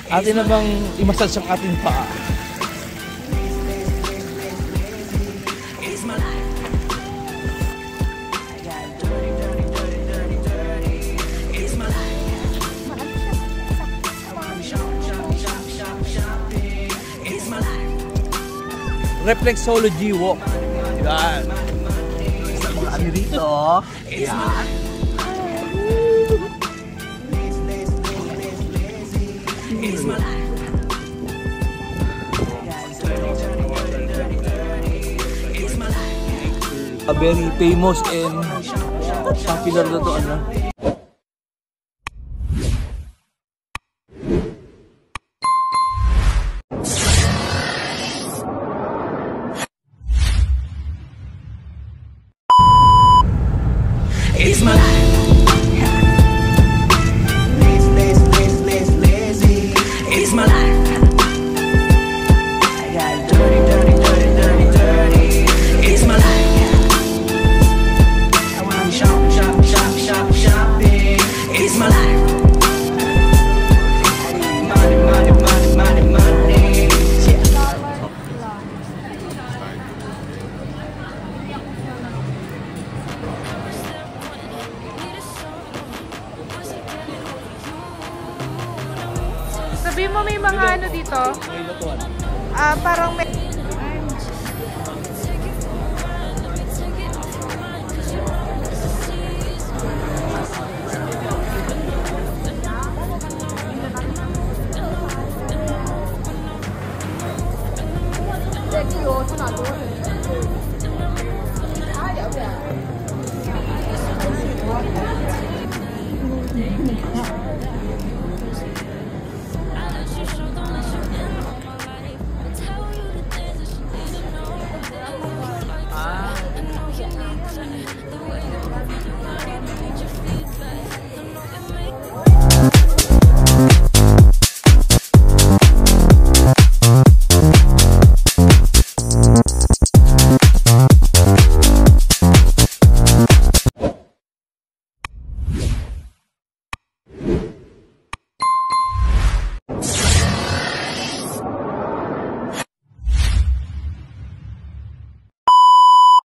Atin na bang i-massage ang ating paa? Reflexology walk. Yan. Isa mga ano dito. Yan. Very famous and popular na to ano. It's my life. It's my life. I got dirty, dirty, dirty, dirty, dirty. It's my life. I wanna shop, shop, shop, shop, shopping. It's my life. Money, money, money, money, money. Sabi mo may mga ano dito? Parang may...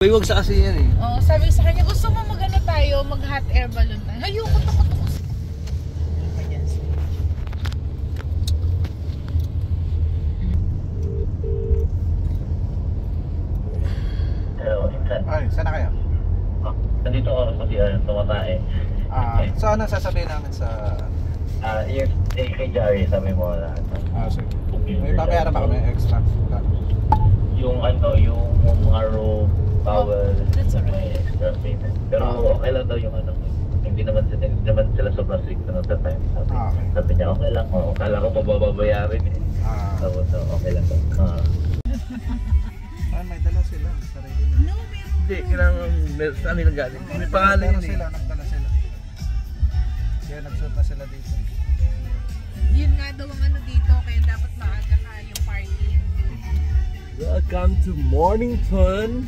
Huwag sa kasi yan eh. Oh, sabi sa kanya, gusto mo mag-ano tayo, mag-hot air balloon tayo. Ayoko, takot. Hello, Insan. Ay, saan na kayo? Nandito ako kasi tumatae. So ano sasabihin namin sa... Kay Jari, sabi mo na. Sige. May babayaran ba kami extra? Yung yung mga row, bawal, may extra payment. Pero okay lang daw yung hindi naman sila sobrang strict na sa time. Sabi niya, okay lang. Kala ko pababayarin eh. Sabi niya, okay lang daw. May dala sila. Sarili nila. Hindi, kailangan saan nila galing. May pangalan yun eh. Nagdala sila. Kaya nagsuot na sila dito. Yun nga daw ang ano dito, kaya dapat maaga ka yung party. Welcome to Mornington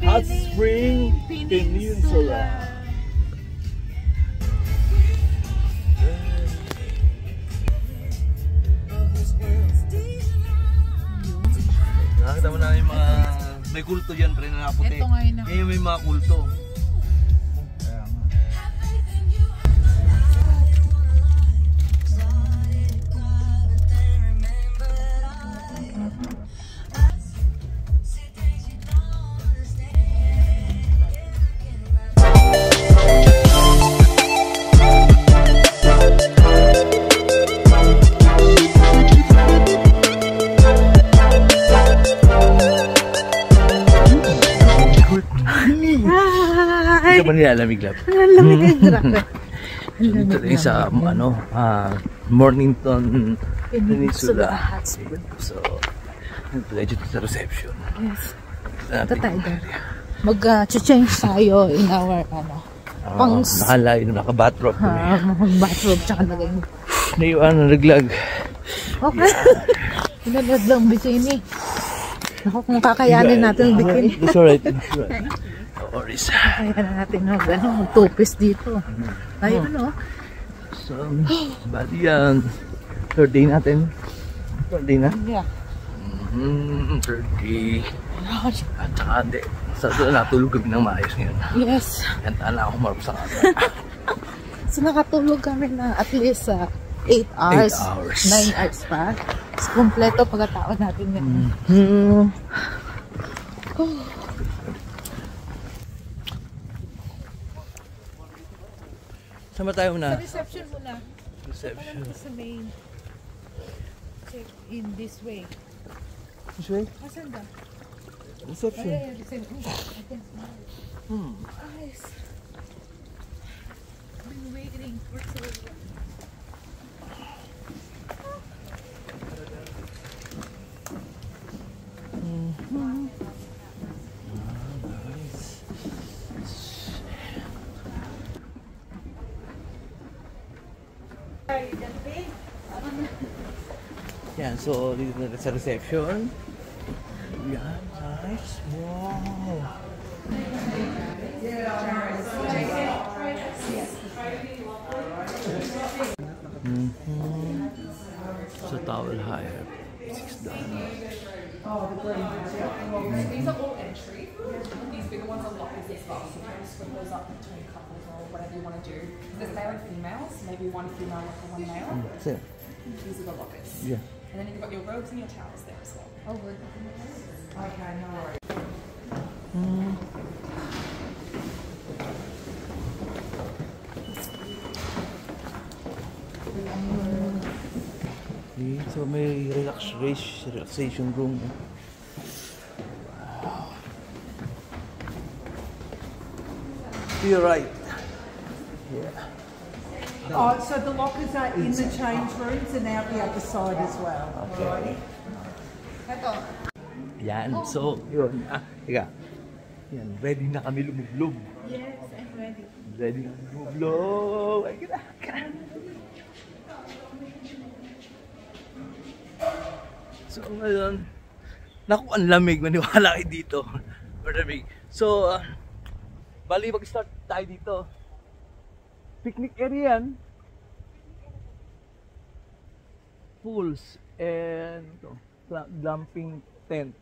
Hot Spring Peninsula. Nakakita mo na yung mga may kulto dyan pre na nakaputi. Ito nga yun. Ngayon may mga kulto. Hindi ka ba nilalamig lang? Lamig ang grabe. Dito rin sa Mornington Peninsula. So, nagpala dito sa reception. Yes. Ito tayo doon. Mag-change tayo in our nakalayo na naka-bathrobe. Bathrobe tsaka lagay mo. Naiwan na naglag. Okay. Naglag lang bikini. Ako kung kakayanin natin ang bikini. That's alright. No worries. Kakayanin natin mag-tupis dito. Ayun no. So, bali yan. Third day natin. Third day na? Yeah. Third day. At saka hindi. Sa natulog kami ng maayos ngayon. Yes. Kanta na ako marap sa kanya. So nakatulog kami na at least 8 hours. 8 hours. 9 hours pa. So, kompleto pagkatao natin ngayon. Sama tayo Sa na. reception muna. Reception. Sa main. Check in this way. This way? Asan ba? Reception. Reception. I can smell. Guys. Been waiting for so long. Yan, so dito na sa reception. Yan, nice. Wow. So towel hire, $6. These are all entry. These bigger ones are lockers as well, so you can split those up between couples or whatever you want to do. There's male and females, maybe one female locker, one male. So, These are the lockers. yeah. And then you've got your robes and your towels there as well. Oh, good. Okay, no worries. Okay, so may relaxation room. Wow. To your right. Yeah. Oh, so the lockers are in the change rooms and out the other side as well. Okay. Yan, so yun. Ika. Yan, ready na kami lumublob. Yes, I'm ready. Ready na kami lumublob. Ay, kira. So ngayon, naku, ang lamig. Maniwala kayo dito. Malamig. So, bali mag-start tayo dito. Picnic area yan. Pools and glamping tent.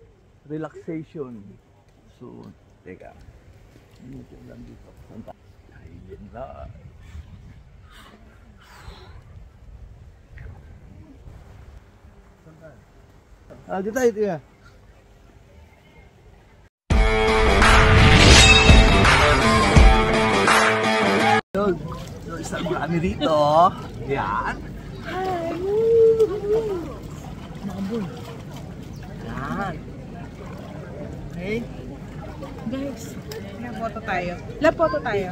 Relaxation. So, teka. Dito lang dito. Santa. Ayun na. Dito tayo, tiga. Yun, isang kami rito. Yan. Hi! Mabul. Yan. Okay. Guys, photo tayo. Photo tayo.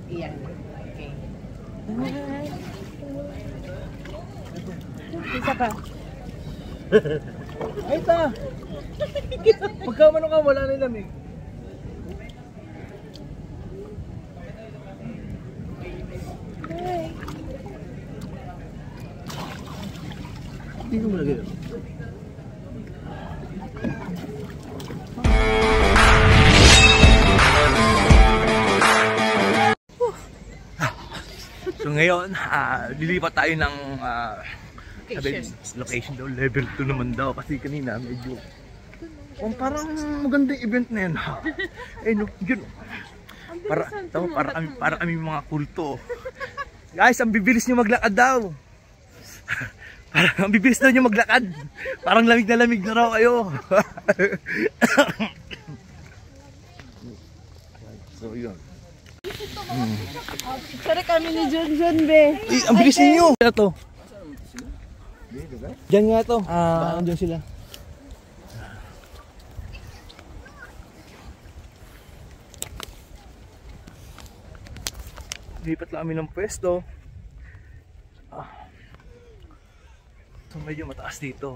Iyan. Okay. Isa pa. Ay, ta! Pagka mano ka, wala na yung lamig. Hindi ko malagay. So ngayon, lilipat tayo ng location daw, level 2 naman daw kasi kanina medyo parang magandang event na yan. Eh no, yun. Para kami mga kulto. Guys, ang bibilis nyo maglakad daw. Ang bibilis daw nyo maglakad. Parang lamig na raw kayo. So yun. Sorry kami ni John be. Ang bilis ninyo. Ano to? Diyan nga to. Baka dyan sila. Lipat lang kami ng pwesto. So medyo mataas dito.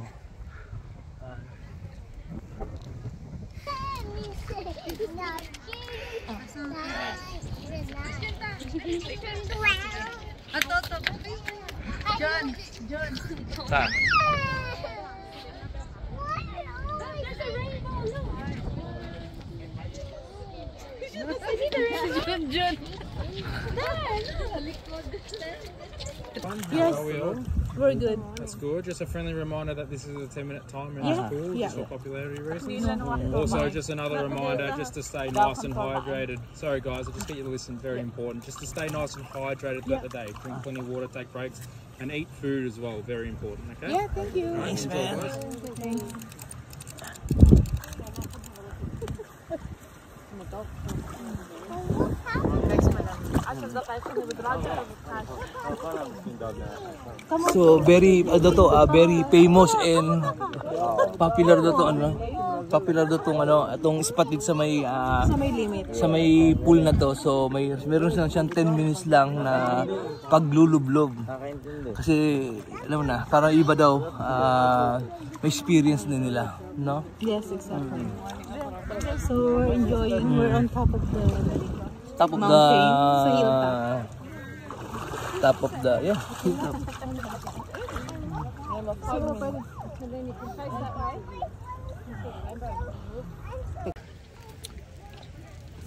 John. Saan? Yes, we're good. That's good. Just a friendly reminder that this is a 10-minute timer in Yeah, the pool, yeah. just for popularity reasons. Also, just another reminder just to stay nice and hydrated. Sorry guys, I just get you to listen, very important. Just to stay nice and hydrated throughout the day. Drink plenty of water, take breaks, and eat food as well, very important, okay? Yeah, thank you. Thanks, man. So very very famous and popular daw to popular daw tong atong spot dito sa may sa may pool na to. So meron siyang 10 minutes lang na paglulublob. Kasi alam mo na, parang iba daw may experience din nila, no? Yes, exactly. So we're enjoying. We're on top of the Mountain, sa hilltop. Top of the hilltop.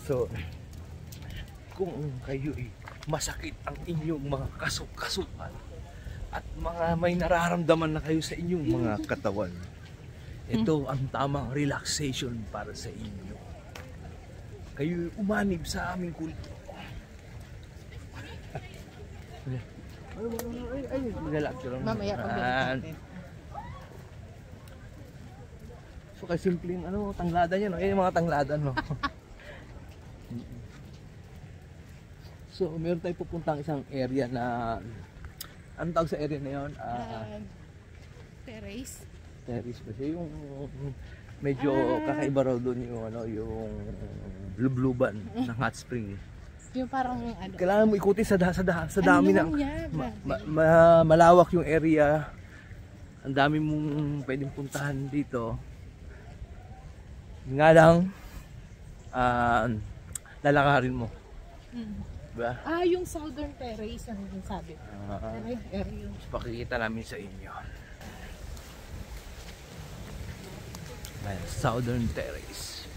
So, kung kayo masakit ang inyong mga kasukasuan at mga may nararamdaman na kayo sa inyong mga katawan, ito ang tamang relaxation para sa inyo. Kayo umanib sa aming kulto. Ay, relax lang. Mamaya pag So kay simpleng tanglada niya, no? Yan yung mga tanglada, no? So meron tayong pupuntang isang area na anong tawag sa area na yun? terrace. Terrace ba siya? Yung medyo kakaiba raw doon yung yung lubluban ng hot spring. Yung parang Kailangan mo ikutin sa dami ng malawak yung area. Ang dami mong pwedeng puntahan dito. Nga lang lalakarin mo. Diba? yung Southern Terrace ang sabi. Area yun. Pakikita namin sa inyo. Ayan, Southern Terrace.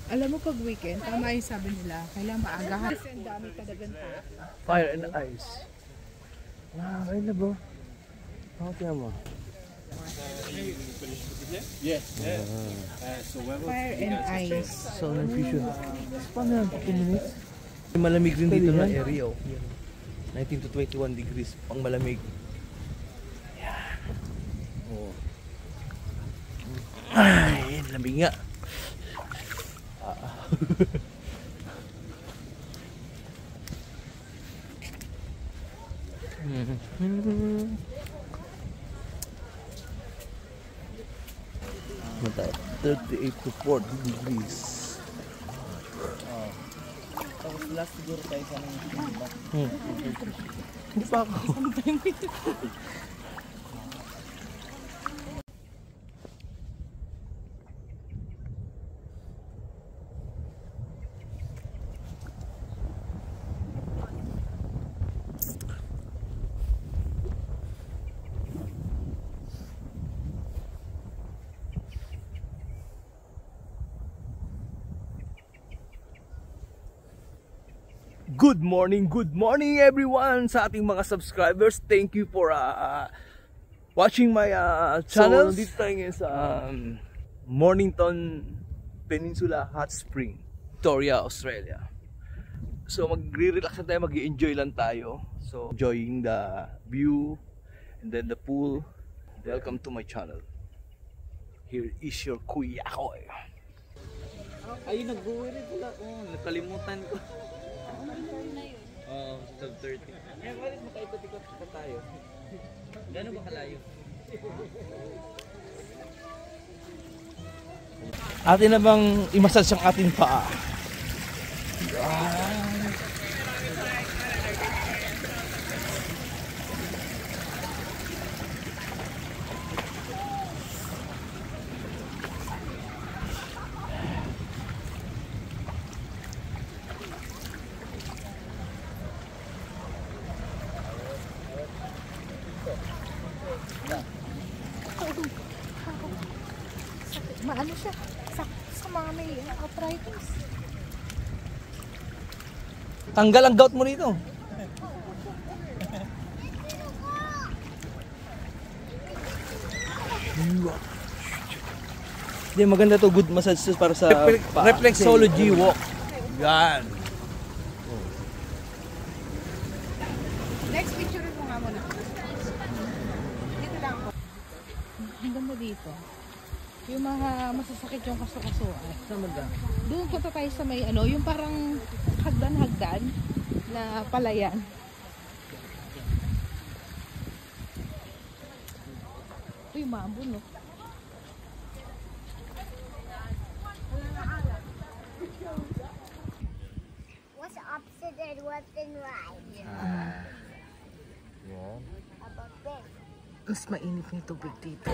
Alam mo pag weekend, tama yung sabi nila, kailangan maagahan. Kasi ang dami talagang tao. Fire and Ice. Ayun na ba? Tingnan mo. Fire and Ice. Southern Fusion. Paano yan? 15 minutes? Malamig rin dito na area. 19 to 21 degrees. Pang malamig. Yan. Oh. Ay, lamig nga. Mata 38 to 40 degrees. Tapos last siguro tayo sa nang Hindi pa ako. Good morning everyone sa ating mga subscribers. Thank you for watching my channel. So, dito tayo ngayon sa Mornington Peninsula Hot Spring, Victoria, Australia. So magre-relax na tayo, mag-enjoy lang tayo. So enjoying the view and then the pool. Welcome to my channel. Here is your Kuya Koy. Ay, nag-uwi pala. Nakalimutan ko. 12:30. Eh, bakit makaikot-ikot pa tayo? Gano'n ba kalayo? Atin na bang i-massage ang ating paa? ano siya, sa mga may arthritis. Tanggal ang gout mo rito. Hindi, maganda to. Good massage to para sa reflexology walk. Yan. Next picture mo nga muna. Dito lang ako. Ang ganda dito. Yung mga masasakit yung kaso-kasuan. Doon punta tayo sa may ano, yung parang hagdan-hagdan na palayan. Ito yung maambon, no? What's opposite and what's in right? About this. Mas mainit na yung tubig dito.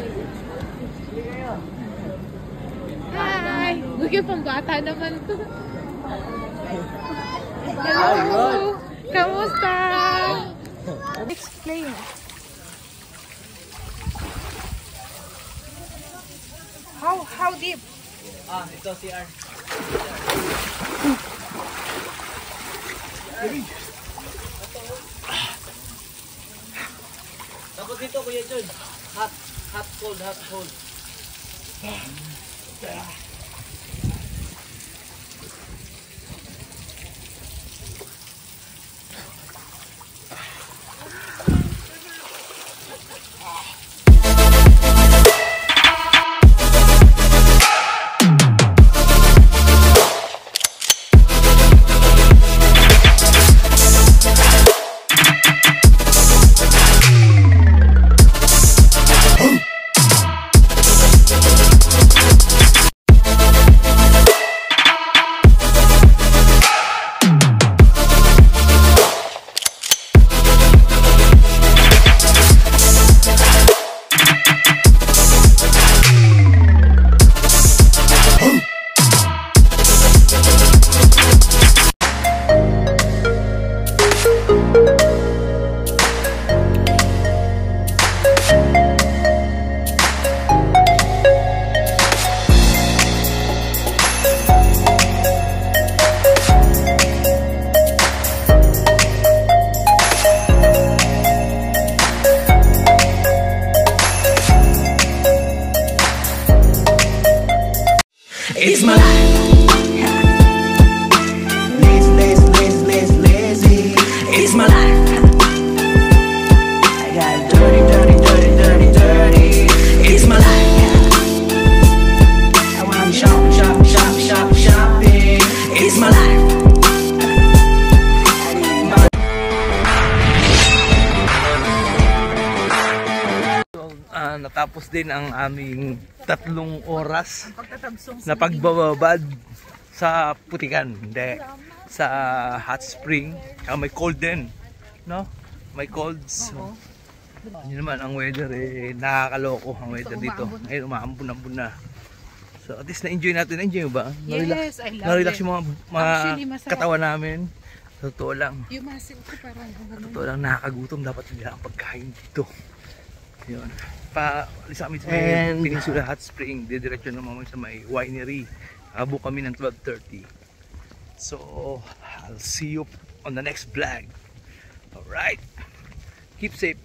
Hi! Huwag yung pambata naman to. Hello! Kamusta? Explain. How deep? Ito CR. Tapos dito, Kuya John. Hot, cold. It's my life. Lazy. It's my life. I got dirty. It's my life. I wanna shopping. It's my life. Natapos din ang aming 3 oras na pagbababad sa Putikan, hindi, sa hot spring. May cold din, no? May colds. So, yun naman ang weather, nakakaloko ang weather dito. Ngayon umaambun-ambun na. So at least na-enjoy natin. Na-enjoy mo ba? Yes, I love Na-relax it. yung mga katawan namin. Totoo lang. Yung muscle ko parang Totoo lang, nakakagutom. Dapat nila ang pagkain dito. Yun. Alis kami sa Peninsula Hot Spring. Didiretso naman sa may winery. Abo kami ng 12:30. So, I'll see you on the next vlog. Alright. Keep safe.